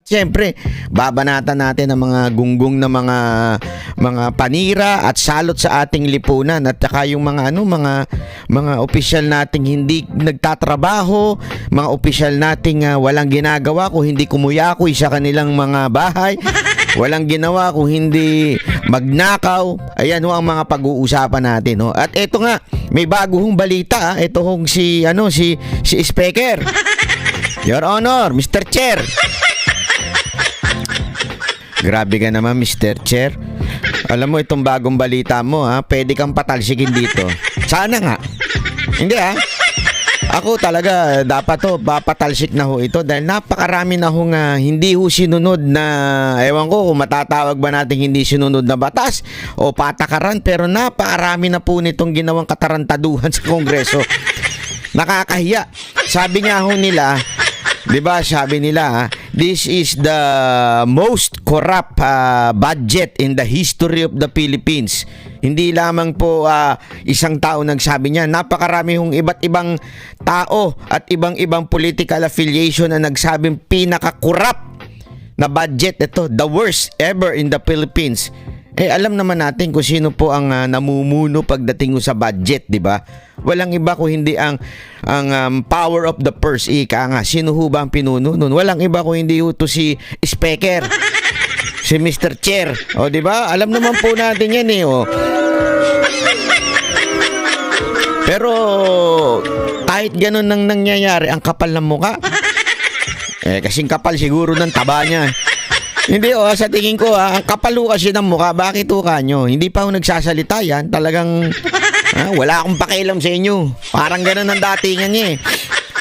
Siyempre, babanatan natin ang mga gunggong na mga panira at salot sa ating lipunan at saka yung mga opisyal nating hindi nagtatrabaho, mga opisyal nating walang ginagawa kung hindi kumuyakoy sa kanilang mga bahay, walang ginawa kung hindi magnakaw. Ayan ho ang mga pag-uusapan natin, no. At eto nga, may bago hong balita, ito hong si Speaker. Your Honor, Mr. Chair. Grabe ka naman, Mr. Chair. Alam mo, itong bagong balita mo, pwede kang patalsikin dito. Sana nga. Hindi, Ako talaga, dapat papatalsik na ho ito dahil napakarami na hong hindi ho sinunod na, ewan ko kung matatawag ba natin hindi sinunod na batas o patakaran, pero napakarami na po nitong ginawang katarantaduhan sa Kongreso. Nakakahiya. Sabi nga ho nila, di ba, sabi nila, this is the most corrupt budget in the history of the Philippines. Hindi lamang po isang tao nagsabi niya. Napakarami hong iba't ibang tao at ibang political affiliation na nagsabing pinaka-corrupt na budget. Ito, the worst ever in the Philippines. Alam naman natin kung sino po ang namumuno pagdating sa budget, di ba? Walang iba kung hindi ang power of the purse. Ika nga, sino ho ba ang pinuno nun? Walang iba kung hindi ho to si Speaker, si Mr. Chair. O, di ba? Alam naman po natin yan Pero kahit ganun nang nangyayari, ang kapal ng muka. Kasing kapal siguro ng taba niya. Hindi sa tingin ko ang kapal kasi ng mukha. Bakit kanyo? Hindi pa ako nagsasalita yan. Talagang wala akong pakialam sa inyo. Parang ganun ang datingan niya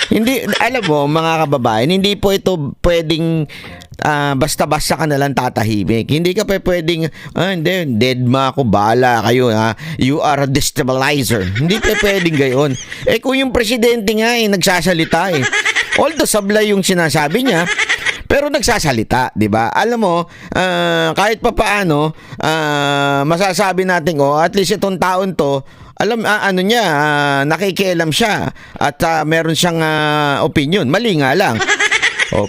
Hindi, alam mo mga kababayan, hindi po ito pwedeng basta-basta ka nalang tatahimik. Hindi ka pa pwedeng hindi, dead ma ako, bala kayo you are a destabilizer. Hindi pa pwedeng gayon. Kung yung presidente nga nagsasalita although sablay yung sinasabi niya, pero nagsasalita, 'di ba? Alam mo, kahit papaano, masasabi natin at least itong taon to, alam nakikialam siya at meron siyang opinion. Mali nga lang.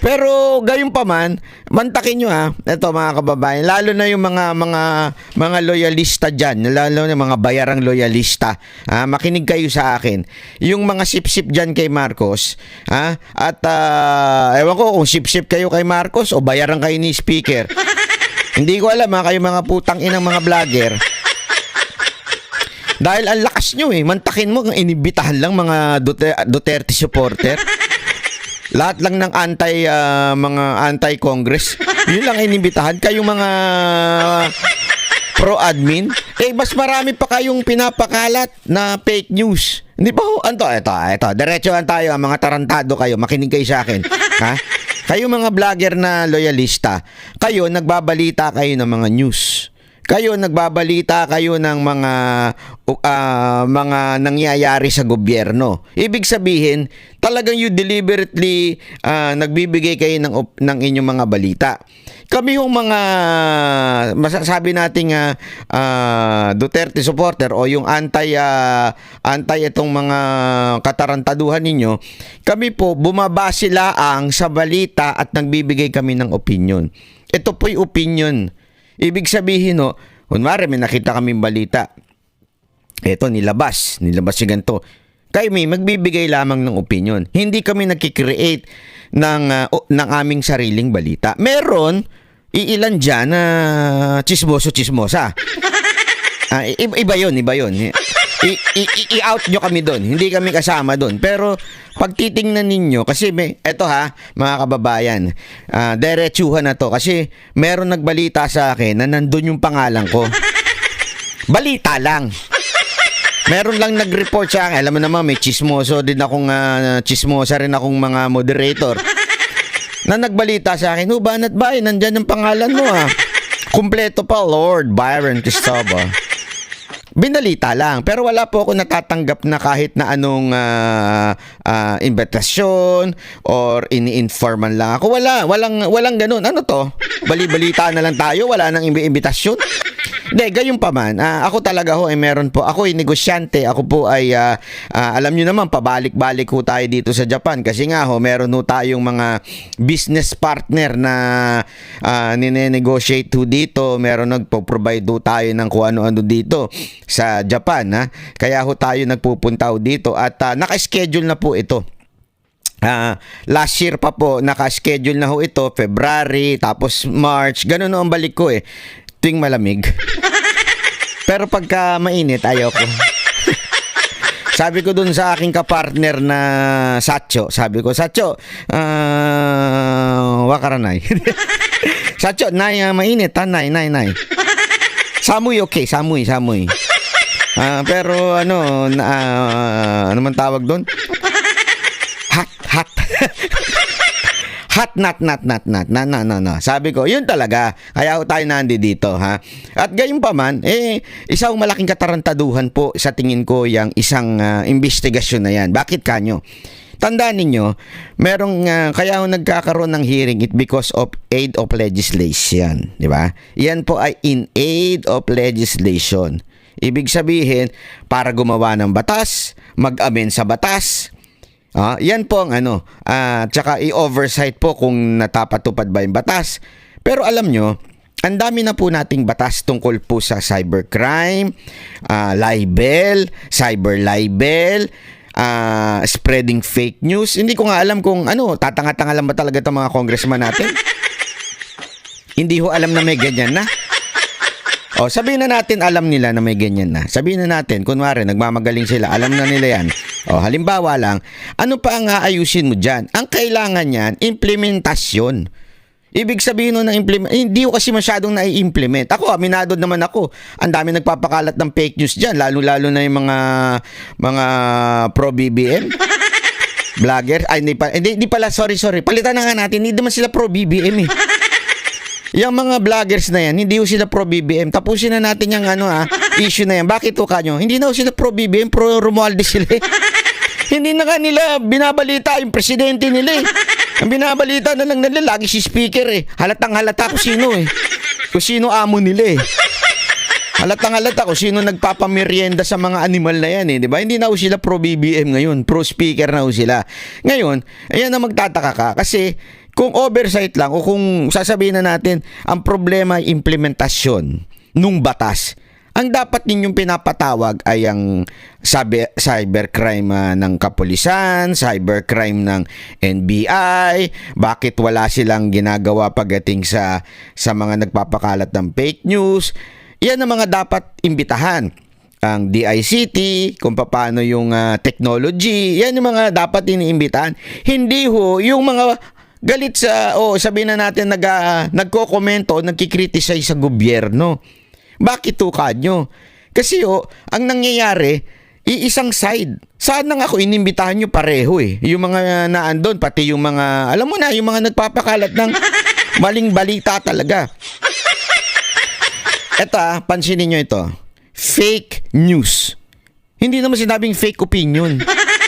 Pero gayon pa man, mantakin nyo ito mga kababayan, lalo na yung mga loyalista diyan, lalo na mga bayarang loyalista. Makinig kayo sa akin. Yung mga sip-sip diyan kay Marcos, at ewan ko kung sip-sip kayo kay Marcos o bayaran kayo ni Speaker. Hindi ko alam kayo mga putang inang mga vlogger. Dahil ang lakas nyo mantakin mo kung inibitahan lang mga Duterte supporter. Lahat lang ng mga anti-Congress. Yun lang inibitahan. Kayong mga pro-admin, mas marami pa kayong pinapakalat na fake news. Hindi ba ho? Ito. Diretsohan tayo, mga tarantado kayo. Makinig kayo sa akin. Kayo mga vlogger na loyalista, kayo nagbabalita kayo ng mga news. Kayo nagbabalita kayo ng mga nangyayari sa gobyerno. Ibig sabihin, talagang you deliberately nagbibigay kayo ng inyong mga balita. Kami yung mga masasabi nating Duterte supporter o yung anti itong mga katarantaduhan ninyo, kami po bumabase laang sa balita at nagbibigay kami ng opinion. Ito po'y opinion. Ibig sabihin kunwari may nakita kaming balita. Ito, nilabas yung ganito. Kayo magbibigay lamang ng opinion. Hindi kami nagki-create ng aming sariling balita. Meron, iilan dyan na chismosa. Iba yun. I-out nyo kami doon. Hindi kami kasama doon. Pero pag titingnan ninyo, kasi eto mga kababayan, diretsuhan na to. Kasi meron nagbalita sa akin na nandun yung pangalan ko. Balita lang. Meron lang nag-report sa akin. Alam mo naman, may chismosa rin akong mga moderator na nagbalita sa akin, banat ba? Nandyan yung pangalan mo Kumpleto pa, Lord Byron Cristobal. Binalita lang, pero wala po ako natatanggap na kahit na anong invitasyon or ini-informan lang ako. Walang ganun. Ano to? Bali-balita na lang tayo, wala nang imbitasyon. Hindi, gayon pa man. Ako talaga ho, meron po. Ako ay negosyante. Ako po ay, alam nyo naman, pabalik-balik ho tayo dito sa Japan. Kasi nga ho, meron ho tayong mga business partner na nine-negotiate ho dito. Meron nagpo-provide ho tayo ng kung ano-ano dito sa Japan. Ha? Kaya ho tayo nagpupunta ho dito. At naka-schedule na po ito. Last year pa po, naka-schedule na ho ito. February, tapos March. Ganun ho ang balik ko tuwing malamig. Pero pagka mainit, ayoko. Sabi ko dun sa aking kapartner na Satcho, sabi ko, Satcho, wakaranay. Satcho, nay, mainit, nay. Samuy, okay, samuy. Pero ano man tawag doon? Hot. Hot not. No. Sabi ko, yun talaga. Kaya tayo dito, ha. At gayon pa man, isang malaking katarantaduhan po sa tingin ko yung isang investigasyon na yan. Bakit kanyo? Tandaan ninyo, merong kaya nagkakaroon ng hearing it because of aid of legislation, di ba? Yan po ay in aid of legislation. Ibig sabihin, para gumawa ng batas, mag-amend sa batas. Yan po ang tsaka i-oversight po kung natapatupad ba yung batas. Pero alam nyo, ang dami na po nating batas tungkol po sa cybercrime, libel, cyber libel, spreading fake news. Hindi ko nga alam kung tatanga-tanga lang ba talaga itong mga congressman natin? Hindi ho alam na may ganyan na. Sabihin na natin alam nila na may ganyan na. Sabihin na natin, kunwari, nagmamagaling sila, alam na nila yan. Halimbawa lang, ano pa ang aayusin mo dyan? Ang kailangan yan, implementasyon. Ibig sabihin nun ng hindi ko kasi masyadong nai-implement. Ako, aminado naman ako. Ang dami nagpapakalat ng fake news dyan, lalo-lalo na yung mga pro-BBM. Vlogger. Ay, hindi pala, sorry. Palitan na nga natin, hindi naman sila pro-BBM Yung mga vloggers na yan, hindi ho sila pro-BBM. Tapusin na natin yung issue na yan. Bakit ho kanyo? Hindi na ho sila pro-BBM, pro-Romualdez sila Hindi na nila binabalita yung presidente nila Ang binabalita na lang nila, lagi si speaker Halatang halata kung sino Kung sino amo nila Halatang halata kung sino nagpapamerienda sa mga animal na yan di ba? Hindi na ho sila pro-BBM ngayon, pro-speaker na ho sila. Ngayon, ayan na magtataka ka kasi kung oversight lang o kung sasabihin na natin ang problema ay implementasyon nung batas, ang dapat ninyong pinapatawag ay ang cybercrime ng kapulisan, cybercrime ng NBI, bakit wala silang ginagawa pagdating sa mga nagpapakalat ng fake news. Yan ang mga dapat imbitahan. Ang DICT, kung paano yung technology, yan yung mga dapat iniimbitahan. Hindi ho yung mga galit sabihin na natin nagko-komento, nagkikriticize sa gobyerno. Bakit to kanyo? Kasi ang nangyayari, iisang side. Sana nga ako inimbitahan nyo pareho Yung mga naandun, pati yung mga, alam mo na, yung mga nagpapakalat ng maling balita talaga. Eto pansinin nyo ito. Fake news. Hindi naman sinabing fake opinion.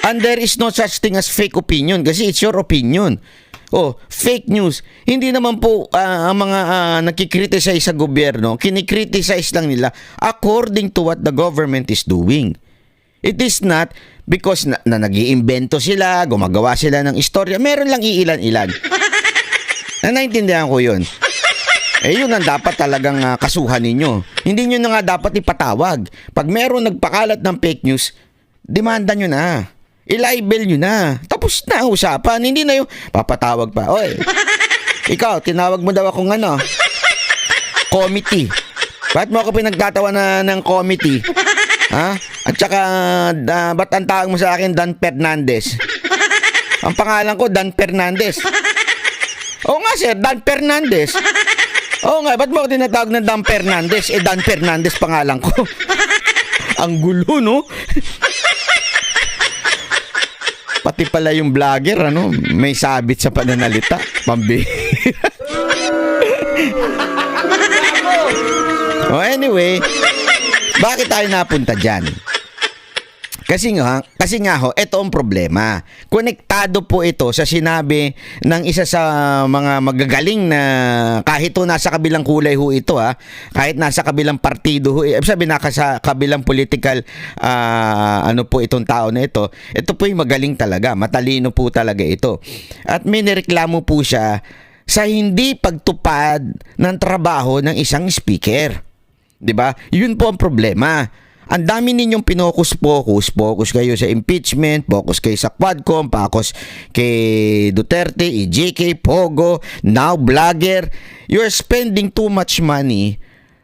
And there is no such thing as fake opinion kasi it's your opinion. Fake news. Hindi naman po ang mga nakikriticize sa gobyerno, kinikriticize lang nila according to what the government is doing. It is not because na nag-iimbento sila, gumagawa sila ng istorya. Meron lang iilan-ilan. Naintindihan ko yun. Yun ang dapat talagang kasuhan ninyo. Hindi nyo na nga dapat ipatawag. Pag meron nagpakalat ng fake news, demanda nyo na. I-libel nyo na. Tapos na usapan. Hindi na yung papatawag pa. Oy, ikaw, tinawag mo daw akong committee. Bakit mo ako pinagtatawa ng committee? At saka, ba't ang tawag mo sa akin Dan Fernandez? Ang pangalan ko, Dan Fernandez. Oo nga sir, Dan Fernandez. Oo nga, ba't mo ako tinatawag ng Dan Fernandez? Dan Fernandez pangalan ko. Ang gulo, no? Pati pala yung vlogger, may sabit sa pananalita. Pambihira. Anyway, bakit tayo napunta dyan? Kasi nga ho, ito ang problema. Konektado po ito sa sinabi ng isa sa mga magagaling na kahit ho nasa kabilang kulay ho ito kahit nasa kabilang partido ho, sabi nasa kabilang political ano po itong tao na ito po yung magaling talaga, matalino po talaga ito. At may nireklamo po siya sa hindi pagtupad ng trabaho ng isang speaker. 'Di ba? Yun po ang problema. Ang dami ninyong focus kayo sa impeachment, focus kayo sa Quadcom, focus kay Duterte, EJK, Pogo, now vlogger. You're spending too much money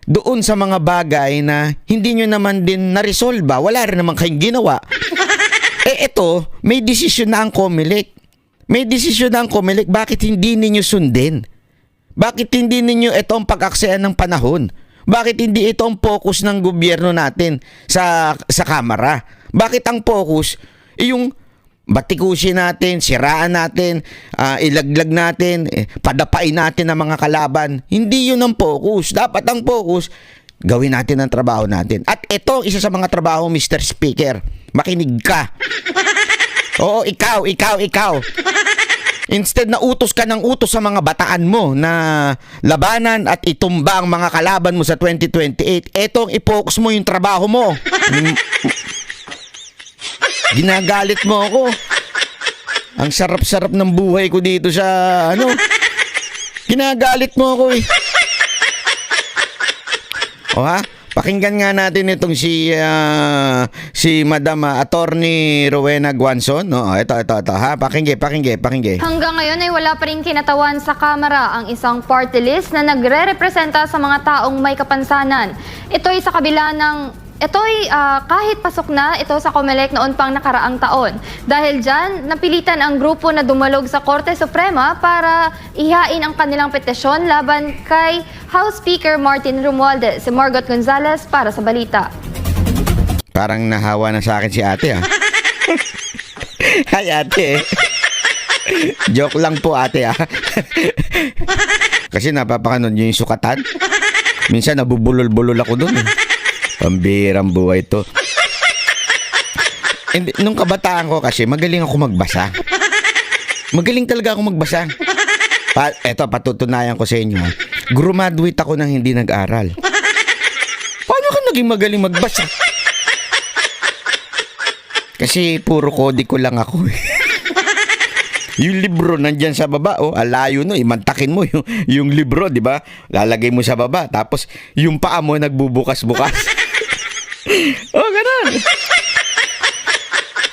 doon sa mga bagay na hindi nyo naman din na-resolve. Wala rin naman kayong ginawa. Ito, may desisyon na ang COMELEC. May desisyon na ang COMELEC. Bakit hindi ninyo sundin? Bakit hindi ninyo itong pag-aksaya ng panahon? Bakit hindi ito ang focus ng gobyerno natin sa Kamara? Bakit ang focus yung batikusin natin, siraan natin, ilaglag natin, padapain natin ang mga kalaban? Hindi yun ang focus. Dapat ang focus, gawin natin ang trabaho natin. At ito, isa sa mga trabaho, Mr. Speaker. Makinig ka. Oo, ikaw. Instead na utos ka ng utos sa mga bataan mo na labanan at itumba ang mga kalaban mo sa 2028, etong i-focus mo yung trabaho mo. Ginagalit mo ako. Ang sarap-sarap ng buhay ko dito sa ginagalit mo ako eh. O ha? Pakinggan nga natin itong si Madam Attorney Rowena Guanzon. No, ito ha. Pakinggan. Hanggang ngayon ay wala pa rin kinatawan sa Kamara ang isang party list na nagre-representa sa mga taong may kapansanan. Ito'y sa kabila ng kahit pasok na ito sa COMELEC noon pang nakaraang taon. Dahil dyan, napilitan ang grupo na dumalog sa Korte Suprema para ihain ang kanilang petisyon laban kay House Speaker Martin Romualdez. Si Margot Gonzalez para sa balita. Parang nahawa na sa akin si ate Hi ate. Joke lang po ate Kasi napapakanon yung sukatan. Minsan nabubulol-bulol ako dun Pambirang buhay to. And, nung kabataan ko kasi, magaling ako magbasa. Magaling talaga ako magbasa. Eto, patutunayan ko sa inyo. Graduate ako nang hindi nag-aral. Paano ka naging magaling magbasa? Kasi puro kodiko lang ako Yung libro nandyan sa baba, alayo imantakin mo yung libro, di ba? Lalagay mo sa baba, tapos yung paa mo nagbubukas-bukas. Ganun.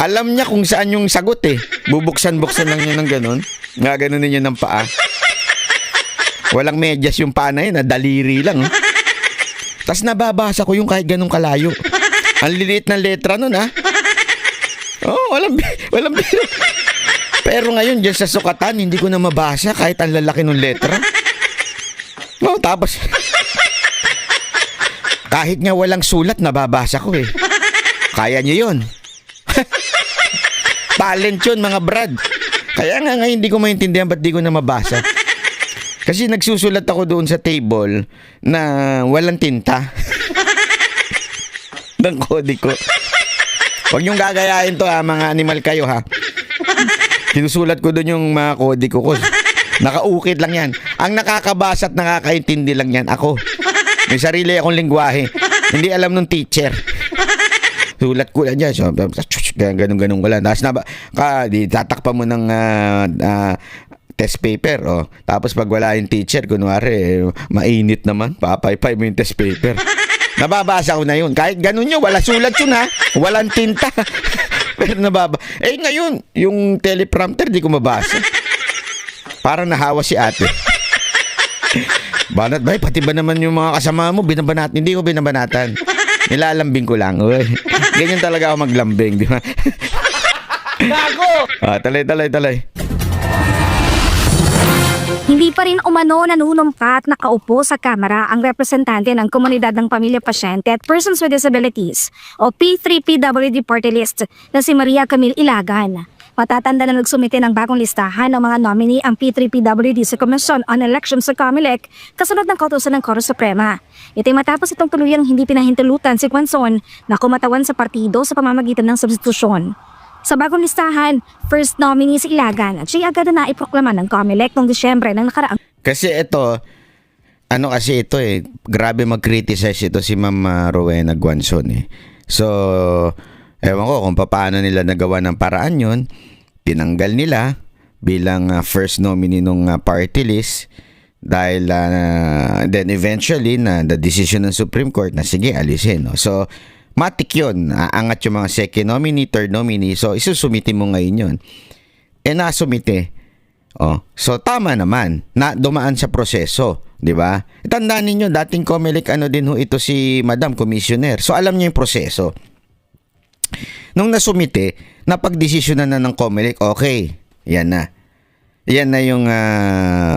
Alam niya kung saan yung sagot Bubuksan-buksan lang niya ng ganun. Gaganunin niya ng paa. Walang medyas yung paa na yun, daliri lang. Tapos nababasa ko yung kahit ganun kalayo. Ang liliit ng letra nun walang biro. Pero ngayon, dyan sa sukatan, hindi ko na mabasa kahit ang lalaki ng letra. Tapos, kahit nga walang sulat, nababasa ko Kaya nyo yun. Talent yun, mga brad. Kaya nga hindi ko maintindihan ba't di ko na mabasa. Kasi nagsusulat ako doon sa table na walang tinta. Ng kodiko. Huwag nyong gagayahin to mga animal kayo Sinusulat ko doon yung mga kodiko ko. Nakaukit lang yan. Ang nakakabasa at nakakaintindi lang yan, ako. May sarili akong lingwahe. Hindi alam nung teacher. Sulat ko lang dyan. So, ganun ko lang. Tapos tatakpan mo ng test paper. Tapos pag wala yung teacher, kunwari, mainit naman. Papaypay mo yung test paper. Nababasa ko na yun. Kahit ganun yun, wala sulat yun Walang tinta. Pero ngayon, yung teleprompter di ko mabasa. Parang nahawa si ate. Banat ba? Pati ba naman yung mga kasama mo, binabanat? Hindi ko binabanatan. Nilalambing ko lang. Ganyan talaga ako maglambing, di ba? Gago! Talay. Hindi pa rin umano nanunumpa at nakaupo sa Kamara ang representante ng Komunidad ng Pamilya Pasyente at Persons with Disabilities o P3PWD Party List na si Maria Camille Ilagan. Matatanda na nagsumite ng bagong listahan ng mga nominee ang P3PWD sa Commission on Elections sa COMELEC kasunod ng kautusan ng Korte Suprema. Ito'y matapos itong tuluyang hindi pinahintulutan si Guanzon na kumatawan sa partido sa pamamagitan ng substitusyon. Sa bagong listahan, first nominee si Ilagan at siya agad na naiproklama ng COMELEC noong Disyembre ng nakaraang Kasi ito, grabe mag-criticize ito si Ma'am Rowena Guanzon eh. So, ewan ko kung paano nila nagawa ng paraan yun. Tinanggal nila bilang first nominee nung party list dahil then eventually the decision ng Supreme Court na sige, alisin. No? So, matik yun. Aangat yung mga second nominee, third nominee. So, isusumite mo ngayon yun. Nasumite. So, tama naman na dumaan sa proseso. Di ba? Tandaan ninyo, dating COMELEC din ito si Madam Commissioner. So, alam niyo yung proseso. Nung nasumite, napagdesisyonan na ng COMELEC, okay, yan na. Yan na yung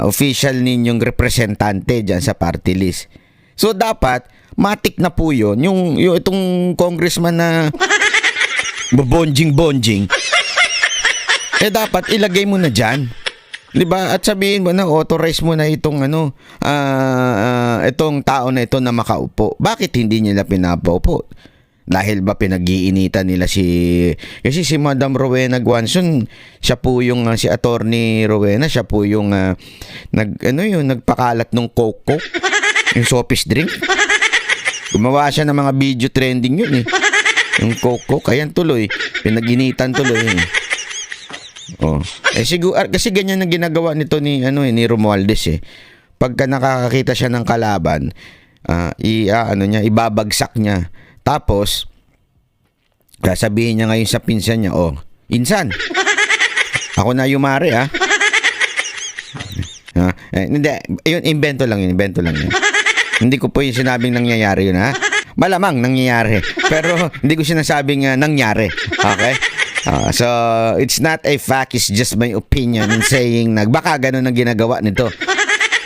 official ninyong representante dyan sa party list. So, dapat, matik na po yun. Yung itong congressman na bonjing-bonjing, dapat ilagay mo na dyan. Diba? At sabihin mo na, authorize mo na itong itong tao na ito na makaupo. Bakit hindi nila pinapaupo? Dahil ba pinag-iinitan nila kasi si Madam Rowena Guanzon, siya po yung si Attorney Rowena, siya po yung nagpakalat ng Coke, yung soft drink. Gumawa siya ng mga video trending yun eh. Yung Coke, ayan tuloy, pinag-initan tuloy. Siguro kasi ganyan ang ginagawa nito ni Romualdez eh. Pagka nakakakita siya ng kalaban, ibabagsak niya. Tapos sasabihin niya ngayon sa pinsan niya, insan, ako na yumari ha. Hindi, yun invento lang yun. Hindi ko po yung sinabing nangyayari yun ha. Malamang nangyayari. Pero hindi ko sinasabing nangyari. Okay? So, it's not a fact, it's just my opinion in saying na baka ganun ang ginagawa nito.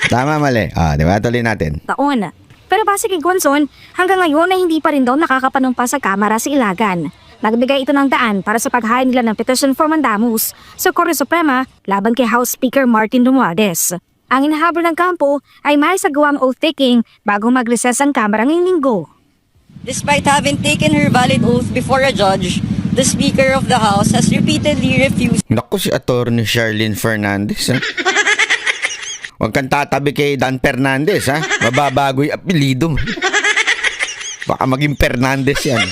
Tama, mali. Diba? Tuloy natin. taon. Pero base kay Guanzon, hanggang ngayon ay hindi pa rin daw nakakapanumpa sa Kamara si Ilagan. Nagbigay ito ng daan para sa paghain nila ng petition for mandamus sa Korte Suprema laban kay House Speaker Martin Romualdez. Ang inahabol ng kampo ay may sagawang oath-taking bago mag-recess ang Kamara ngayong linggo. Despite having taken her valid oath before a judge, the Speaker of the House has repeatedly refused. Naku, si Attorney Sharlene Fernandez ha. Huwag kang tatabi kay Dan Fernandez ha. Mababago yung apelido. Baka maging Fernandez yan.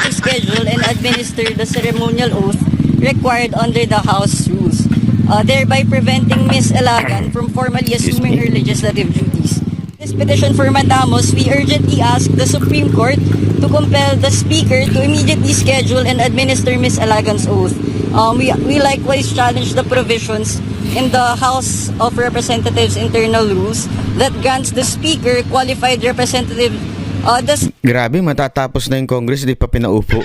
To schedule and administer the ceremonial oath required under the House rules, thereby preventing Ms. Ilagan from formally assuming her legislative duties. This petition for mandamus, we urgently ask the Supreme Court to compel the Speaker to immediately schedule and administer Ms. Ilagan's oath. We likewise challenge the provisions in the House of Representatives internal rules that grants the Speaker qualified representative. Grabe, matatapos na yung Congress, di pa pinaupo.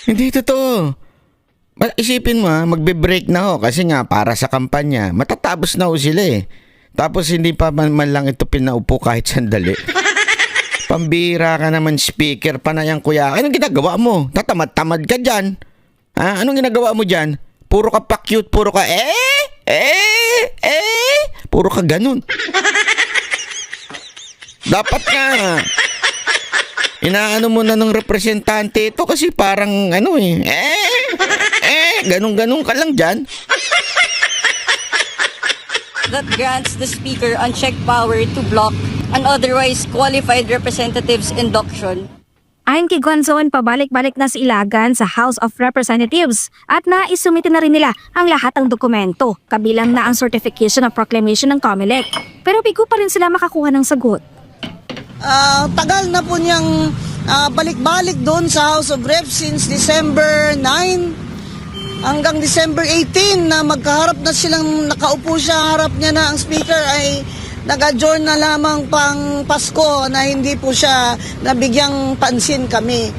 Hindi totoo. Isipin mo magbe-break na ho kasi nga para sa kampanya. Matatapos na ho sila eh. Tapos hindi pa man lang ito pinaupo kahit sandali. Pambira ka naman, Speaker, panayang kuya. Anong ginagawa mo? Tatamad-tamad ka dyan. Anong ginagawa mo dyan? Puro ka pa-cute, puro ka puro ka ganun. Dapat nga inaano mo na ng representante ito kasi parang ganun-ganun ka lang dyan. That grants the Speaker unchecked power to block an otherwise qualified representative's induction. Ayon kay Guanzon, pabalik-balik na si Ilagan sa House of Representatives at naisumite na rin nila ang lahat ng dokumento, kabilang na ang Certification of Proclamation ng COMELEC. Pero bigo pa rin sila makakuha ng sagot. Tagal na po niyang balik-balik doon sa House of Reps since December 9 hanggang December 18 na magkaharap na silang nakaupo siya, harap niya na ang Speaker ay nag-adjourn na lamang pang Pasko na hindi po siya nabigyang pansin kami.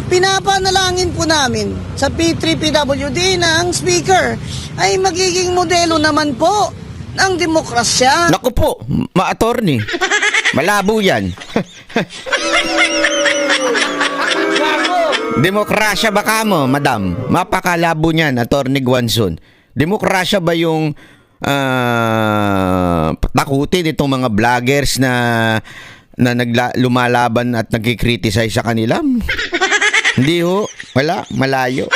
Pinapanalangin po namin sa P3PWD na ang Speaker ay magiging modelo naman po ng demokrasya. Naku po, ma-attorney. Malabo yan. Demokrasya ba ka mo, madam? Mapakalabo niyan, Attorney Guanzon. Demokrasya ba yung takutin itong mga vloggers na lumalaban at nagkikriticize sa kanila? Hindi ho. Wala. Malayo.